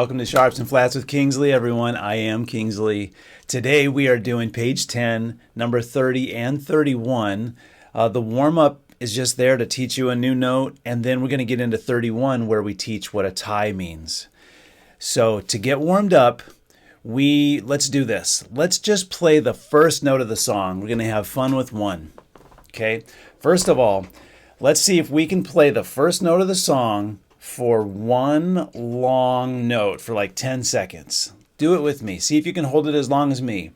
Welcome to Sharps and Flats with Kingsley, everyone. I am Kingsley. Today we are doing page 10, number 30 and 31. The warm-up is just there to teach you a new note, and then we're going to get into 31 where we teach what a tie means. So to get warmed up, let's do this. Let's just play the first note of the song. We're going to have fun with one. Okay? First of all, let's see if we can play the first note of the song for one long note for like 10 seconds. Do it with me. See if you can hold it as long as me.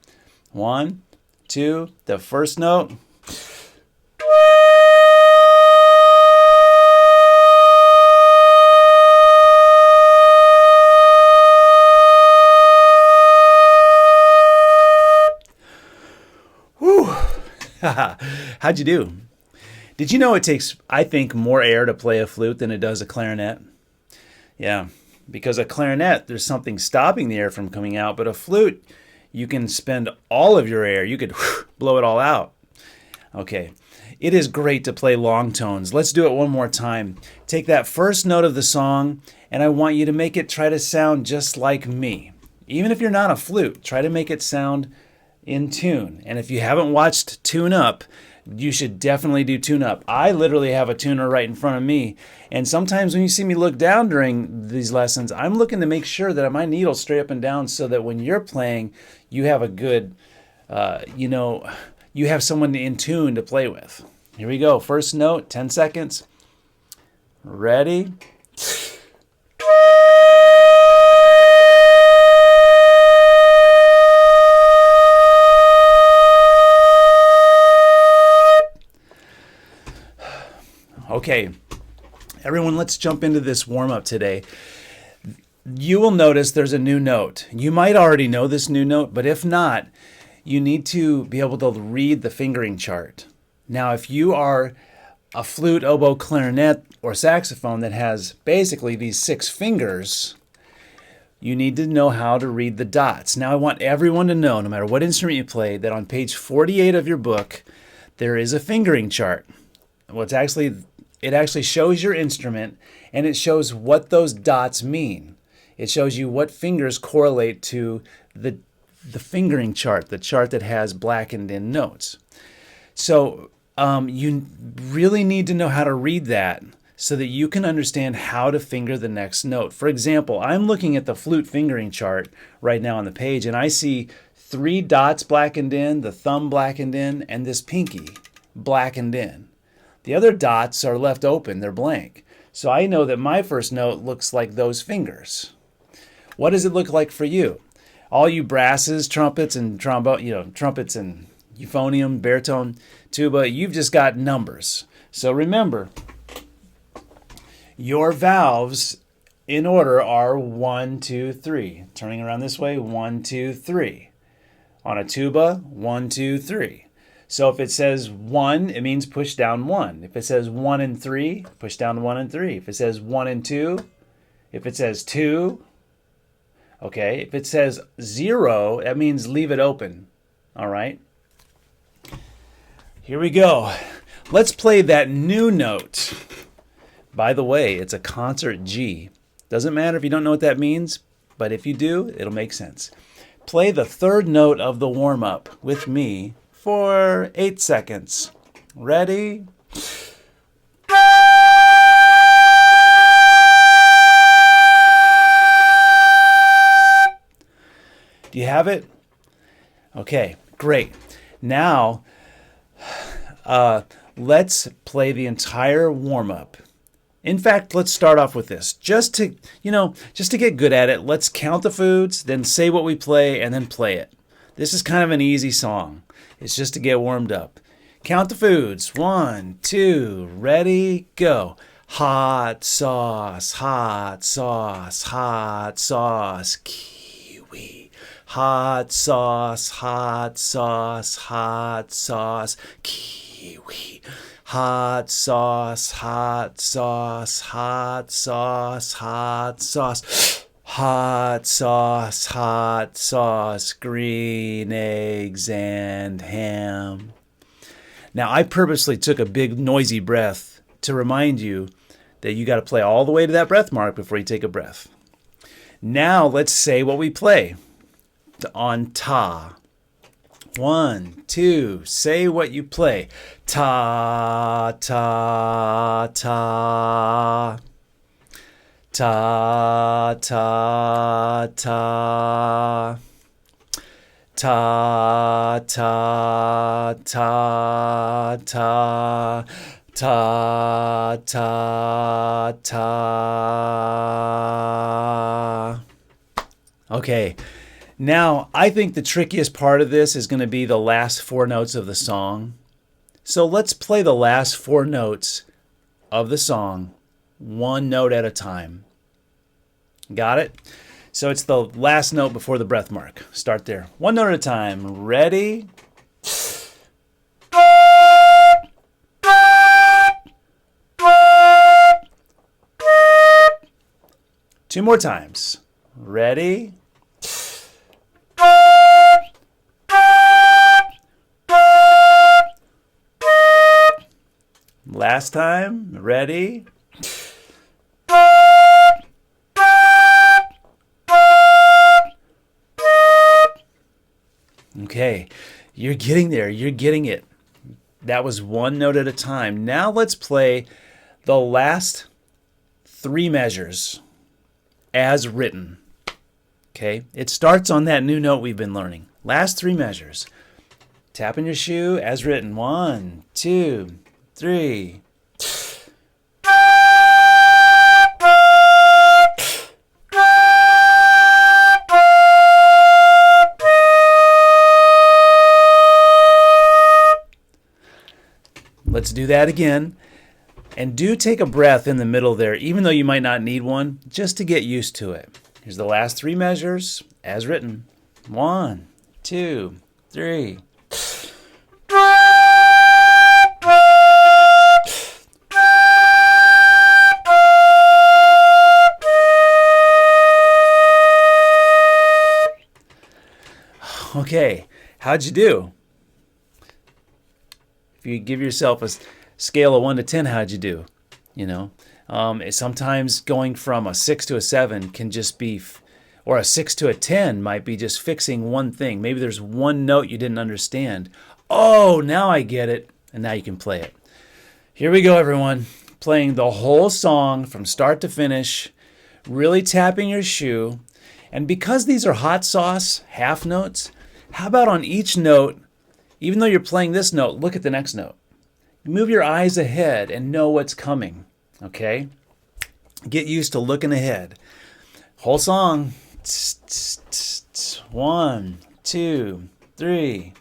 1, 2, the first note. Whew. How'd you do? Did you know it takes, I think, more air to play a flute than it does a clarinet? Yeah, because a clarinet, there's something stopping the air from coming out, but a flute, you can spend all of your air. You could blow it all out. Okay, it is great to play long tones. Let's do it one more time. Take that first note of the song, and I want you to make it try to sound just like me. Even if you're not a flute, try to make it sound in tune. And if you haven't watched Tune Up, you should definitely do tune up. I literally have a tuner right in front of me. And sometimes when you see me look down during these lessons, I'm looking to make sure that my needle's straight up and down so that when you're playing, you have a good, you have someone in tune to play with. Here we go. First note, 10 seconds. Ready? Okay, everyone, let's jump into this warm-up today. You will notice there's a new note. You might already know this new note, but if not, you need to be able to read the fingering chart. Now, if you are a flute, oboe, clarinet, or saxophone that has basically these 6 fingers, you need to know how to read the dots. Now, I want everyone to know, no matter what instrument you play, that on page 48 of your book, there is a fingering chart. Well, it actually shows your instrument, and it shows what those dots mean. It shows you what fingers correlate to the fingering chart, the chart that has blackened in notes. So you really need to know how to read that so that you can understand how to finger the next note. For example, I'm looking at the flute fingering chart right now on the page, and I see 3 dots blackened in, the thumb blackened in, and this pinky blackened in. The other dots are left open, they're blank. So I know that my first note looks like those fingers. What does it look like for you? All you brasses, trumpets and trombone, trumpets and euphonium, baritone, tuba, you've just got numbers. So remember, your valves in order are 1, 2, 3. Turning around this way, 1, 2, 3. On a tuba, 1, 2, 3. So if it says 1, it means push down 1. If it says 1 and 3, push down 1 and 3. If it says 1 and 2, if it says 2, okay. If it says 0, that means leave it open. All right. Here we go. Let's play that new note. By the way, it's a concert G. Doesn't matter if you don't know what that means, but if you do, it'll make sense. Play the third note of the warm-up with me for 8 seconds. Ready? Do you have it? Okay, great. Now, let's play the entire warm-up. In fact, let's start off with this. Just to get good at it, let's count the foods, then say what we play, and then play it. This is kind of an easy song. It's just to get warmed up. Count the foods. 1, 2, ready, go. Hot sauce, hot sauce, hot sauce, kiwi. Hot sauce, hot sauce, hot sauce, kiwi. Hot sauce, hot sauce, hot sauce, hot sauce. Hot sauce, green eggs and ham. Now, I purposely took a big noisy breath to remind you that you got to play all the way to that breath mark before you take a breath. Now let's say what we play on ta. 1, 2, say what you play. Ta, ta, ta. Ta, ta, ta. Ta, ta, ta, ta. Ta, ta, ta. Okay. Now, I think the trickiest part of this is going to be the last 4 notes of the song. So let's play the last 4 notes of the song, 1 note at a time. Got it? So it's the last note before the breath mark. Start there. 1 note at a time. Ready? 2 more times. Ready? Last time. Ready? Okay, you're getting there. You're getting it. That was 1 note at a time. Now let's play the last 3 measures as written. Okay, it starts on that new note we've been learning. Last 3 measures. Tapping your shoe as written. 1, 2, 3. Let's do that again. And do take a breath in the middle there, even though you might not need one, just to get used to it. Here's the last 3 measures as written. 1, 2, 3. Okay, how'd you do? If you give yourself a scale of 1 to 10, how'd you do? You know, sometimes going from a 6 to a 7 can just be, or a 6 to a 10 might be just fixing one thing. Maybe there's one note you didn't understand. Oh, now I get it. And now you can play it. Here we go, everyone. Playing the whole song from start to finish, really tapping your shoe. And because these are hot sauce half notes, how about on each note, even though you're playing this note, look at the next note. Move your eyes ahead and know what's coming, okay? Get used to looking ahead. Whole song. 1, 2, 3.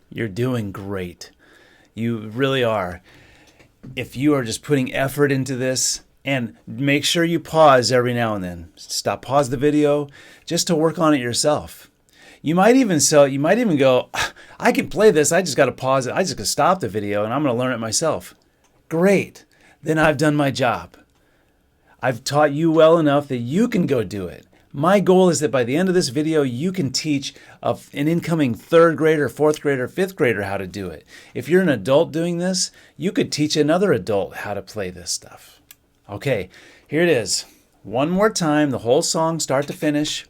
You're doing great. You really are. If you are just putting effort into this, and make sure you pause every now and then. Pause the video just to work on it yourself. You might even go, I can play this, I just got to pause it. I just got to stop the video and I'm going to learn it myself. Great. Then I've done my job. I've taught you well enough that you can go do it. My goal is that by the end of this video, you can teach an incoming 3rd grader, 4th grader, 5th grader how to do it. If you're an adult doing this, you could teach another adult how to play this stuff. Okay, here it is. One more time, the whole song, start to finish.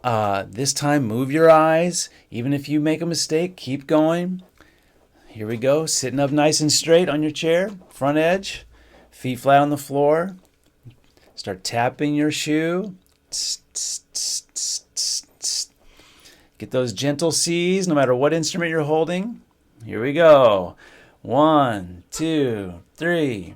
This time, move your eyes. Even if you make a mistake, keep going. Here we go. Sitting up nice and straight on your chair, front edge, feet flat on the floor. Start tapping your shoe. Get those gentle C's no matter what instrument you're holding. Here we go. 1, 2, 3.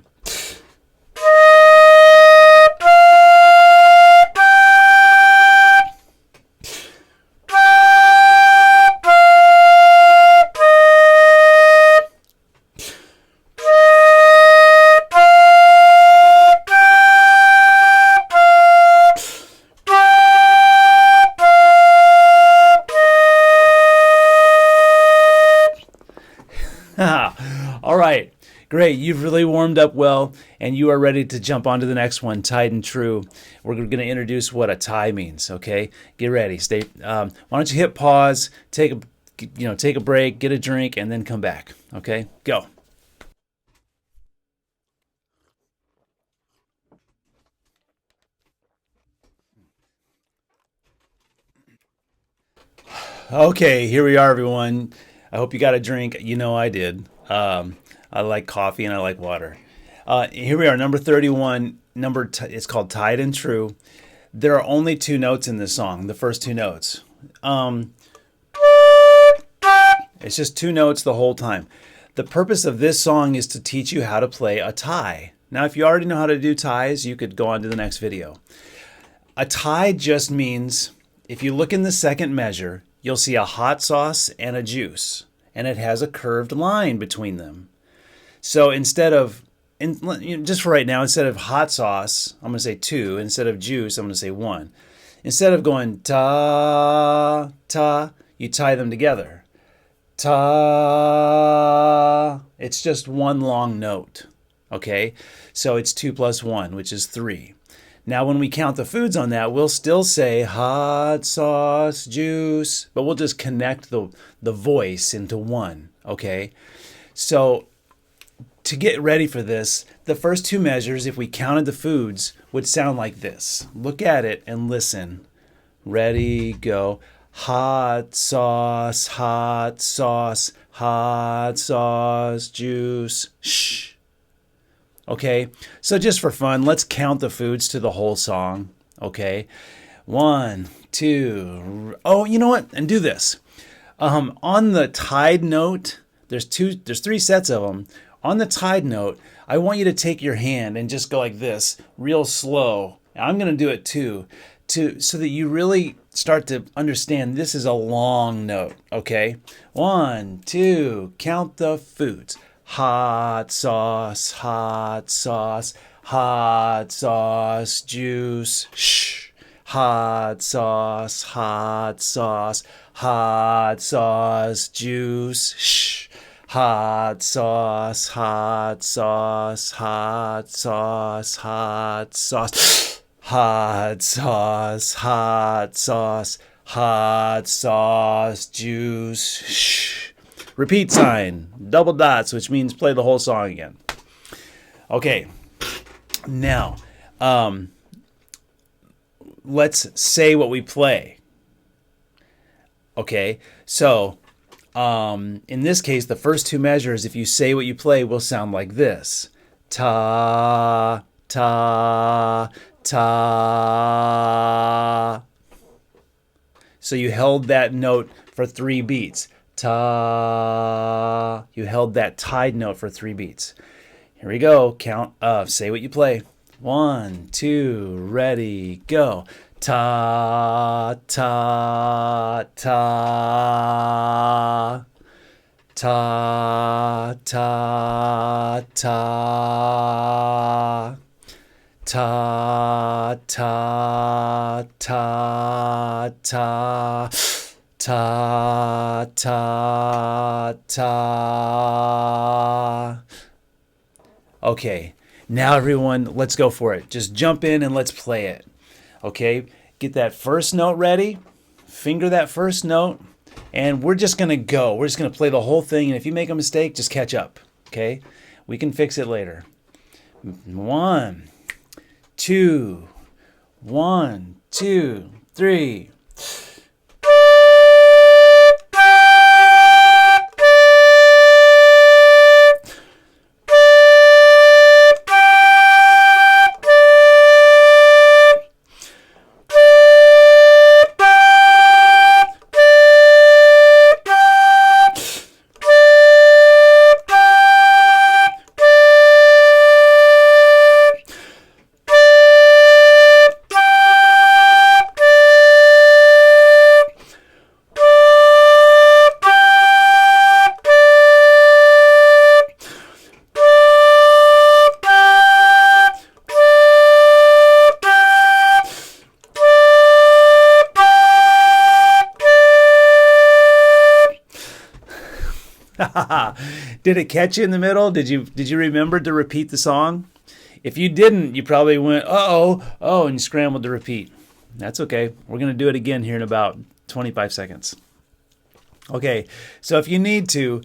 Great. You've really warmed up well, and you are ready to jump on to the next one, tied and true. We're going to introduce what a tie means, okay? Get ready. Why don't you hit pause, take a break, get a drink, and then come back, okay? Go. Okay, here we are, everyone. I hope you got a drink. You know I did. I like coffee and I like water. Here we are, number 31. It's called Tied and True. There are only two notes in this song, the first two notes. It's just two notes the whole time. The purpose of this song is to teach you how to play a tie. Now, if you already know how to do ties, you could go on to the next video. A tie just means, if you look in the second measure, you'll see a hot sauce and a juice, and it has a curved line between them. So just for right now, instead of hot sauce, I'm going to say 2. Instead of juice, I'm going to say 1. Instead of going ta, ta, you tie them together. Ta. It's just one long note. Okay? So it's 2 plus 1, which is 3. Now, when we count the foods on that, we'll still say hot sauce, juice, but we'll just connect the voice into 1, okay? So to get ready for this, the first two measures, if we counted the foods, would sound like this. Look at it and listen. Ready, go. Hot sauce, hot sauce, hot sauce, juice, shh. Okay, so just for fun, let's count the foods to the whole song. Okay, 1, 2. Oh, you know what? And do this. On the tied note, there's 3 sets of them. On the tied note, I want you to take your hand and just go like this, real slow. I'm going to do it too, so that you really start to understand this is a long note. Okay, 1, 2. Count the foods. Hot sauce, hot sauce, hot sauce, juice, shh. Hot sauce, hot sauce, hot sauce, juice, shh. Hot sauce, hot sauce, hot sauce, hot sauce, hot sauce, hot sauce, hot sauce, juice, shh. Repeat sign, double dots, which means play the whole song again. Okay, now let's say what we play. Okay, so in this case, the first two measures, if you say what you play, will sound like this. Ta, ta, ta. So you held that note for 3 beats. Ta. You held that tied note for 3 beats. Here we go. Count. Say what you play. 1, 2, ready, go. Ta, ta, ta. Ta, ta, ta. Ta, ta, ta, ta. Ta, ta, ta. Okay, now everyone, let's go for it. Just jump in and let's play it. Okay, get that first note ready. Finger that first note. And we're just going to go. We're just going to play the whole thing. And if you make a mistake, just catch up. Okay, we can fix it later. 1, 2. 1, 2, 3. Did it catch you in the middle? Did you remember to repeat the song? If you didn't, you probably went, oh, and you scrambled to repeat. That's okay. We're going to do it again here in about 25 seconds. Okay, so if you need to,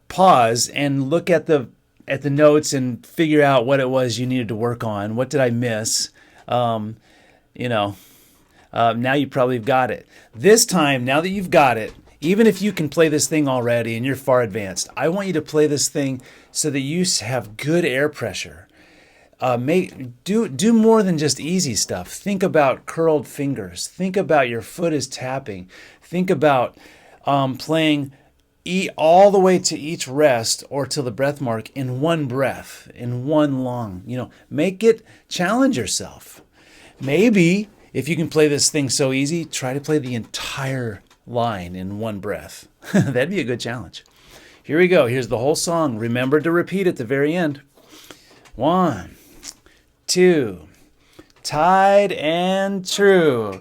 pause and look at the notes and figure out what it was you needed to work on. What did I miss? Now you probably got it. This time, now that you've got it, even if you can play this thing already and you're far advanced, I want you to play this thing so that you have good air pressure. Do more than just easy stuff. Think about curled fingers. Think about your foot is tapping. Think about playing all the way to each rest or to the breath mark in one breath, in one long. Make it challenge yourself. Maybe if you can play this thing so easy, try to play the entire line in one breath. That'd be a good challenge. Here we go. Here's the whole song. Remember to repeat at the very end. 1, 2, tied and true.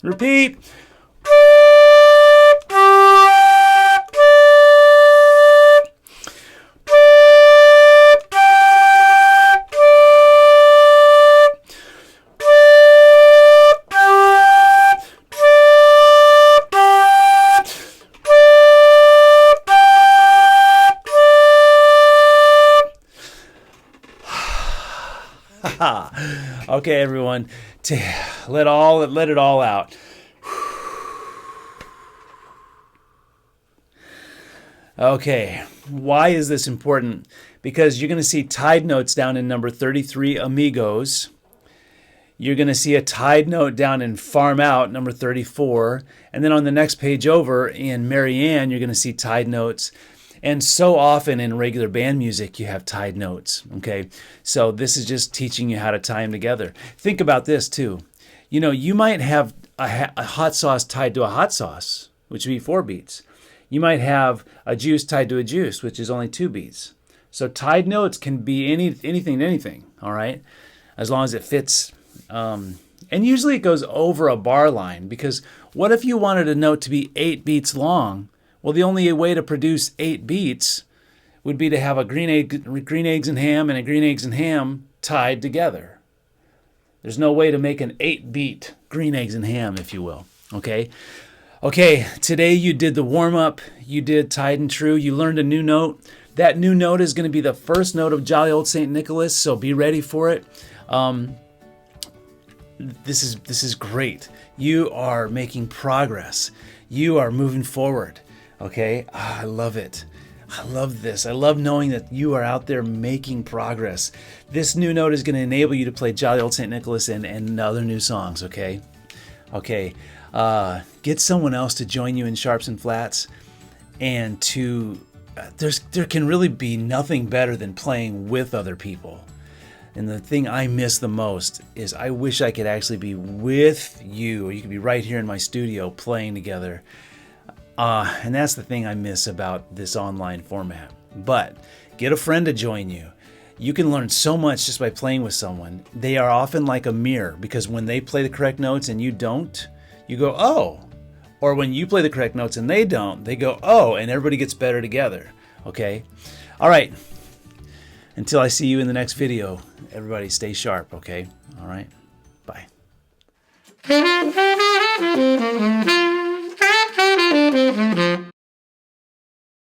Repeat. Okay, everyone, let it all out. Okay, why is this important? Because you're going to see tied notes down in number 33, Amigos. You're going to see a tied note down in Farm Out, number 34. And then on the next page over in Marianne, you're going to see tied notes. And so often in regular band music, you have tied notes, okay? So this is just teaching you how to tie them together. Think about this, too. You might have a hot sauce tied to a hot sauce, which would be 4 beats. You might have a juice tied to a juice, which is only 2 beats. So tied notes can be anything, all right? As long as it fits. And usually it goes over a bar line, because what if you wanted a note to be 8 beats long? Well, the only way to produce 8 beats would be to have a green eggs and ham and a green eggs and ham tied together. There's no way to make an 8-beat green eggs and ham, if you will. Okay? Okay, today you did the warm-up. You did tied and true. You learned a new note. That new note is going to be the first note of Jolly Old St. Nicholas, so be ready for it. This is great. You are making progress. You are moving forward. Okay? I love it. I love this. I love knowing that you are out there making progress. This new note is going to enable you to play Jolly Old St. Nicholas and other new songs, okay? Okay. Get someone else to join you in sharps and flats, and there can really be nothing better than playing with other people. And the thing I miss the most is I wish I could actually be with you, or you could be right here in my studio playing together. And that's the thing I miss about this online format. But get a friend to join you. You can learn so much just by playing with someone. They are often like a mirror, because when they play the correct notes and you don't, you go, oh. Or when you play the correct notes and they don't, they go, oh, and everybody gets better together. Okay? All right. Until I see you in the next video, everybody stay sharp, okay? All right? Bye.